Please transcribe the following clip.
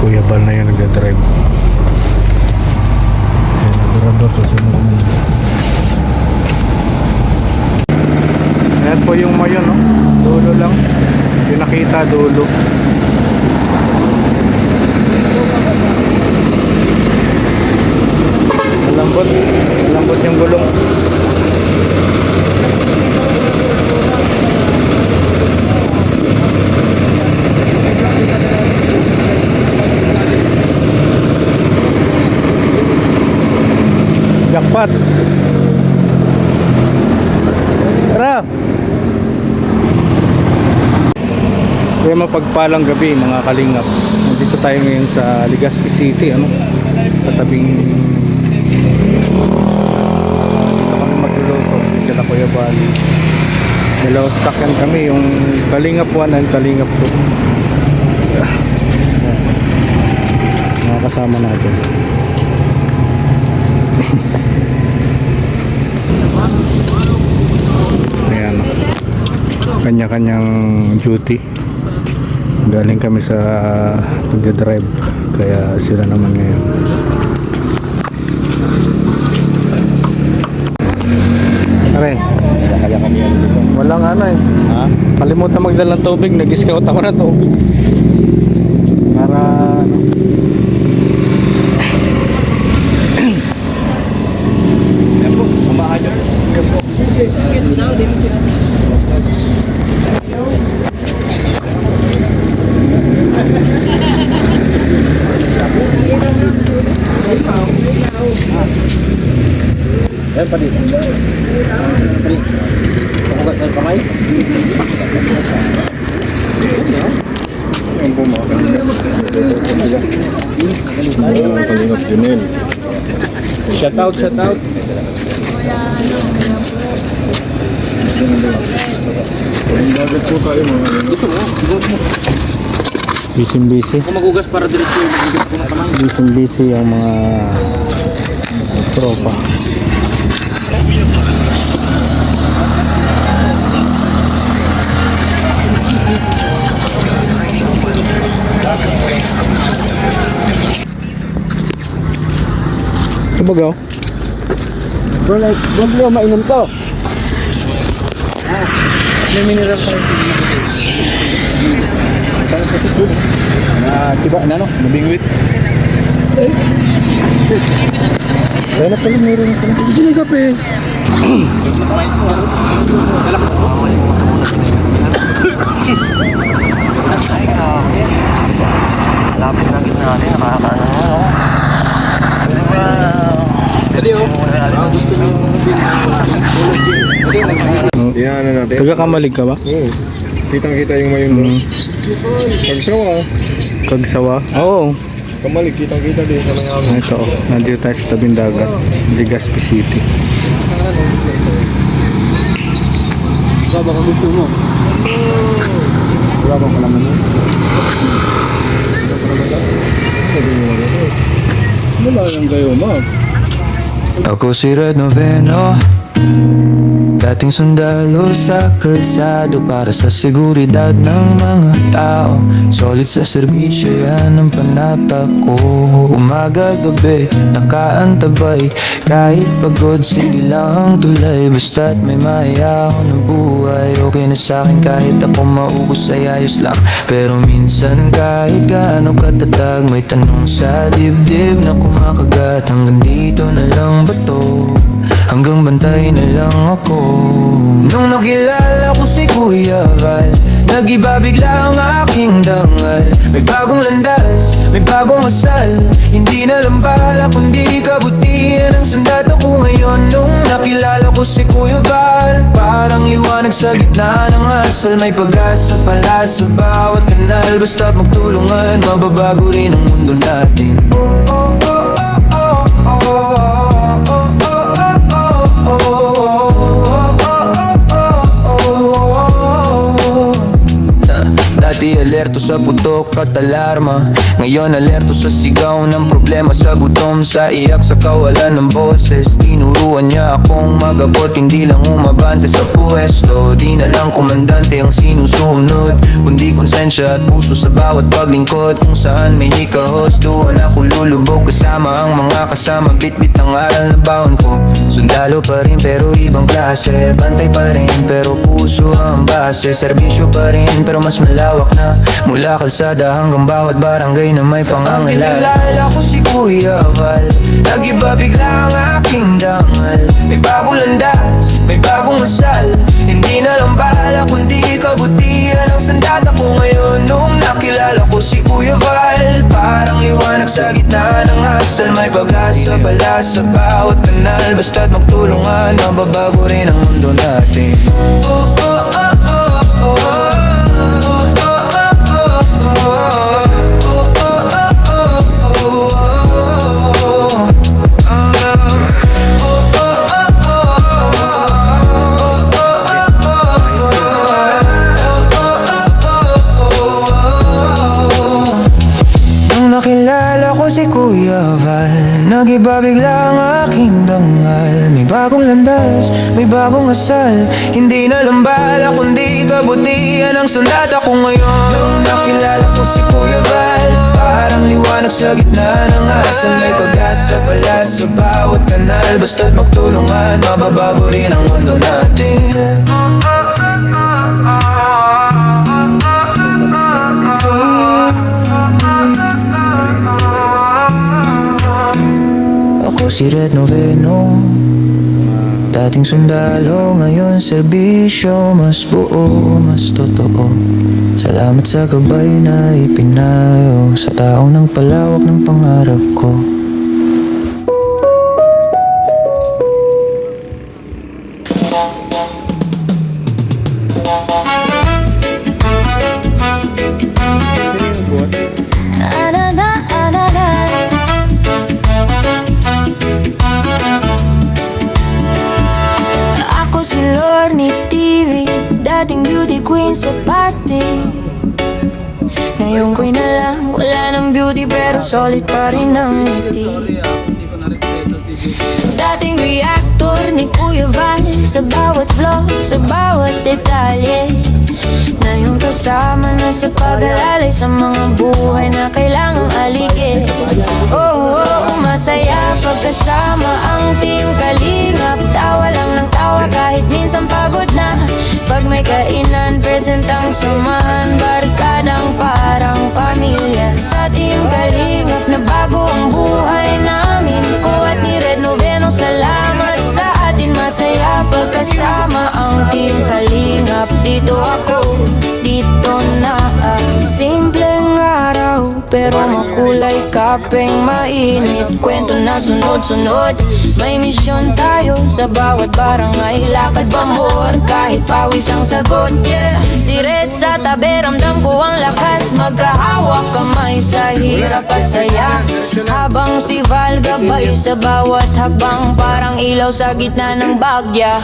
Kuya Bal na yun nagdadrive. Senador sa sunod na. Ayan po yung mayon, no? Dulo lang. Yung nakita, dulo. Malambot. Malambot yung gulong. Jackpot. Tara. Kaya mapagpalang gabi mga kalingap. Nandito tayo ngayon sa Legazpi City, ano? Katabing dito kami magluluto. Sila Kuya Bali. Dalawa sakyan kami, yung Kalingap 1 and Kalingap 2. Mga kasama natin. Ayan, kanya-kanyang duty. Galing kami sa pag-drive, kaya sila naman ngayon. Are, kaya kami yan dito. Walang ano eh. Ha? Kalimutan magdala ng tubig, nag-scout ako ng tubig. Para ano. Ayan pa dito. Pakugat ng kamay. Ayan po mo. Kalingap Junel. Shout out, shout out. Dagat po kayo mga. Gusto mo? Busy. Kung magugas para diretso yung magugas po ng kamay. Busy ang mga tropa. Sabagaw? Bro, like, huwag niyo mainom to. May mineral pa rin. Tiba na no? Nabingwit. Kaya na pala meron ito. Gusto ng kape. Lapit na gitna natin, nakakaano mo, no? Kasi ba? Dali oh. Gusto nyo Yan na natin. Taga-Kamalig ka ba? Oo. Kitang-kita yung mayon mo. Pagsawa. Kagsawa? Oo. Kamalig, kitang-kita din sa mga amin. Ito, nandito tayo sa tabing dagat, Legazpi City. baka gusto mo. Wala bang palaman mo? Wala lang kayo, ma'am. Ako si Red Noveno, dating sundalo sa kalsado para sa seguridad ng mga tao. Solid sa serbisyo, yan ang panata ko. Umaga gabi, nakaantabay. Kahit pagod, sige lang tulay. Basta't may maya ako ng buhay. Okay na sa'kin kahit ako maubos ay ayos lang. Pero minsan kahit gaano katatag, may tanong sa dibdib na kumakagat. Hanggang dito na lang ba to? Hanggang bantay na lang ako. Nung nakilala ko si Kuya Val, nag-iba bigla ang aking dangal. May bagong landas, may bagong asal. Hindi na lang bala kundi kabutihan ang sandat ako ngayon. Nung nakilala ko si Kuya Val, parang liwanag sa gitna ng asal. May pag-asa pala sa bawat kanal. Basta't magtulungan, mababago rin ang mundo natin. Dati alerto sa putok at alarma. Ngayon alerto sa sigaw ng problema, sa gutom, sa iyak, sa kawalan ng boses. Tinuruan niya akong magabot, hindi lang umabante sa puwesto. Di na lang komandante ang sinusunod, kundi konsensya at puso sa bawat paglingkod. Kung saan may hikahos, doon ako lulubog kasama ang mga kasama. Bit-bit ang aral na baon ko. Sundalo pa rin pero ibang klase, bantay pa rin pero puso ang base. Serbisyo pa rin pero mas malawak na, mula kalsada hanggang bawat barangay na may pangangailangan. Ang kinilala ko si Kuya Val, nag-iba bigla ang aking dangal. May bagong landas, may bagong asal, hindi na lang bala kundi kabutihan ang sandata ko ngayon. Nung nakilala ko si Kuya Val, parang liwanag sa gitna ng asal. May pag-asa pala sa bawat kanal, basta't magtulungan, mababago rin ang mundo natin. Nakilala ko si Kuya Val, nag-iba bigla ang aking dangal. May bagong landas, may bagong asal, hindi na lang bala kundi kabutihan ang sandata ko ngayon. Nung nakilala ko si Kuya Val, parang liwanag sa gitna ng asal. May pag-asa pala sa bawat kanal, basta't magtulungan, mababago rin ang mundo natin. Ako si Red Noveno, dating sundalo, ngayon serbisyo. Mas buo, mas totoo. Salamat sa gabay na ipinayo sa taong nang palawak ng pangarap ko. Ako si Lorne TV, dating beauty queen sa party. Ngayon ko'y na lang, wala ng beauty pero solid pa rin ang ngiti. Dating reactor ni Kuya Val, sa bawat vlog, sa bawat detalye. Ngayon kasama na sa pag-alalay sa mga buhay na kailangang aligid. Oh, masaya pagkasama ang team Kalingap. Tawa lang ng tawa kahit minsan pagod na. Pag may kainan, present ang samahan. Barkadang parang pamilya sa team Kalingap, na bago ang buhay namin. Ko at ni Red Noveno, salamat sa atin. Masaya pagkasama ang team Kalingap. Dito ako, dito na. Simpleng araw pero makulay, kapeng mainit. Kwento na sunod-sunod, may misyon tayo sa bawat barangay. Lakad pamor kahit pawis ang sagot, yeah. Si Red sa tabi, ramdam ko ang lakas. Magkahawak kamay sa hirap at saya, habang si Val gabay sa bawat habang, parang ilaw sa gitna ng bagya.